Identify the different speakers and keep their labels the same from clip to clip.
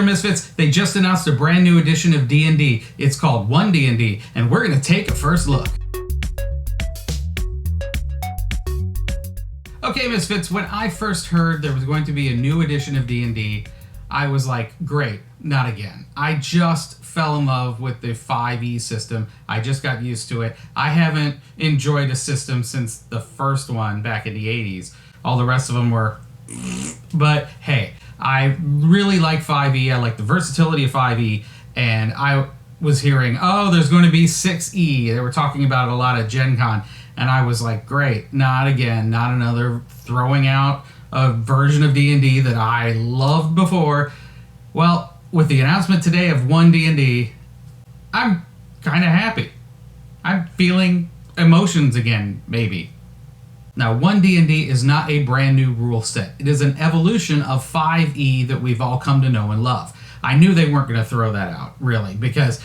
Speaker 1: Misfits, they just announced a brand new edition of D&D. It's called One D&D, and we're going to take a first look. Okay, Misfits, when I first heard there was going to be a new edition of D&D, I was like, great, not again. I just fell in love with the 5e system. I just got used to it. I haven't enjoyed a system since the first one back in the 80s. All the rest of them were... But hey, I really like 5e. I like the versatility of 5e. And I was hearing, oh, there's going to be 6e. They were talking about it a lot at Gen Con. And I was like, great, not again. Not another throwing out a version of D&D that I loved before. Well, with the announcement today of One D&D, I'm kind of happy. I'm feeling emotions again, maybe. Now, One D&D is not a brand new rule set. It is an evolution of 5e that we've all come to know and love. I knew they weren't going to throw that out, really, because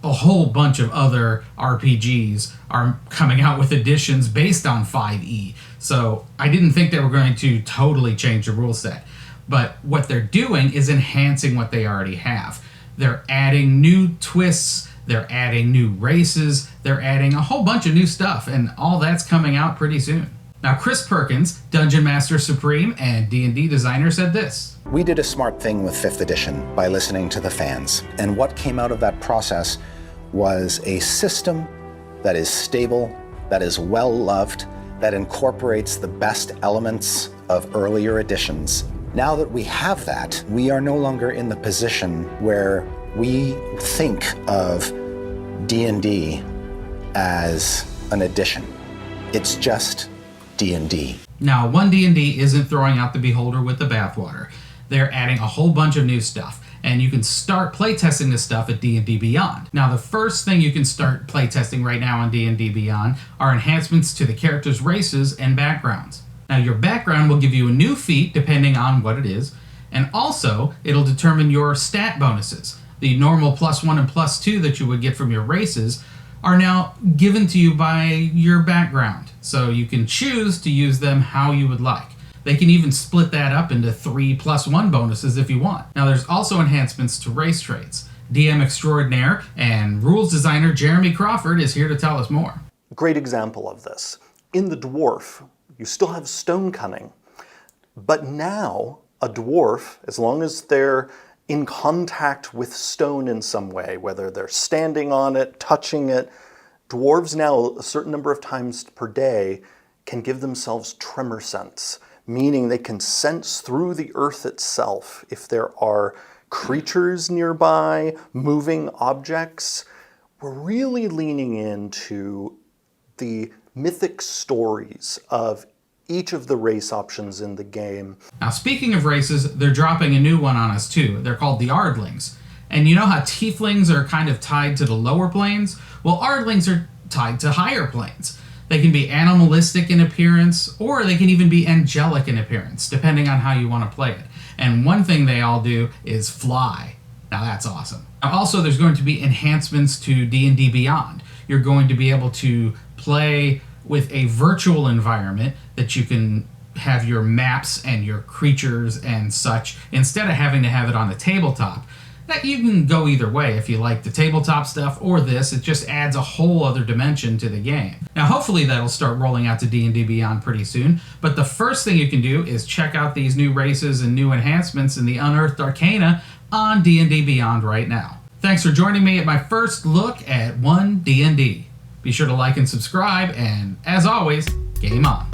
Speaker 1: a whole bunch of other RPGs are coming out with editions based on 5e. So I didn't think they were going to totally change the rule set. But what they're doing is enhancing what they already have. They're adding new twists, they're adding new races, they're adding a whole bunch of new stuff, and all that's coming out pretty soon. Now, Chris Perkins, Dungeon Master Supreme and D&D designer, said this.
Speaker 2: We did a smart thing with 5th edition by listening to the fans. And what came out of that process was a system that is stable, that is well-loved, that incorporates the best elements of earlier editions. Now that we have that, we are no longer in the position where we think of D&D as an addition. It's just D&D.
Speaker 1: Now, One D&D isn't throwing out the beholder with the bathwater. They're adding a whole bunch of new stuff, and you can start playtesting this stuff at D&D Beyond. Now, the first thing you can start playtesting right now on D&D Beyond are enhancements to the characters' races and backgrounds. Now, your background will give you a new feat depending on what it is, and also it'll determine your stat bonuses. The normal +1 and +2 that you would get from your races are now given to you by your background, so you can choose to use them how you would like. They can even split that up into 3 +1 bonuses if you want. Now, there's also enhancements to race traits. DM extraordinaire and rules designer Jeremy Crawford is here to tell us more.
Speaker 3: Great example of this. In the dwarf, you still have stone cunning, but now a dwarf, as long as they're in contact with stone in some way, whether they're standing on it, touching it, dwarves now a certain number of times per day can give themselves tremor sense, meaning they can sense through the earth itself if there are creatures nearby, moving objects. We're really leaning into the mythic stories of each of the race options in the game.
Speaker 1: Now, speaking of races, they're dropping a new one on us too. They're called the Ardlings. And you know how tieflings are kind of tied to the lower planes? Well, Ardlings are tied to higher planes. They can be animalistic in appearance, or they can even be angelic in appearance, depending on how you want to play it. And one thing they all do is fly. Now that's awesome. Now, also, there's going to be enhancements to D&D Beyond. You're going to be able to play with a virtual environment that you can have your maps and your creatures and such, instead of having to have it on the tabletop. That you can go either way if you like the tabletop stuff or this. It just adds a whole other dimension to the game. Now, hopefully that'll start rolling out to D&D Beyond pretty soon, but the first thing you can do is check out these new races and new enhancements in the Unearthed Arcana on D&D Beyond right now. Thanks for joining me at my first look at One D&D. Be sure to like and subscribe, and as always, game on.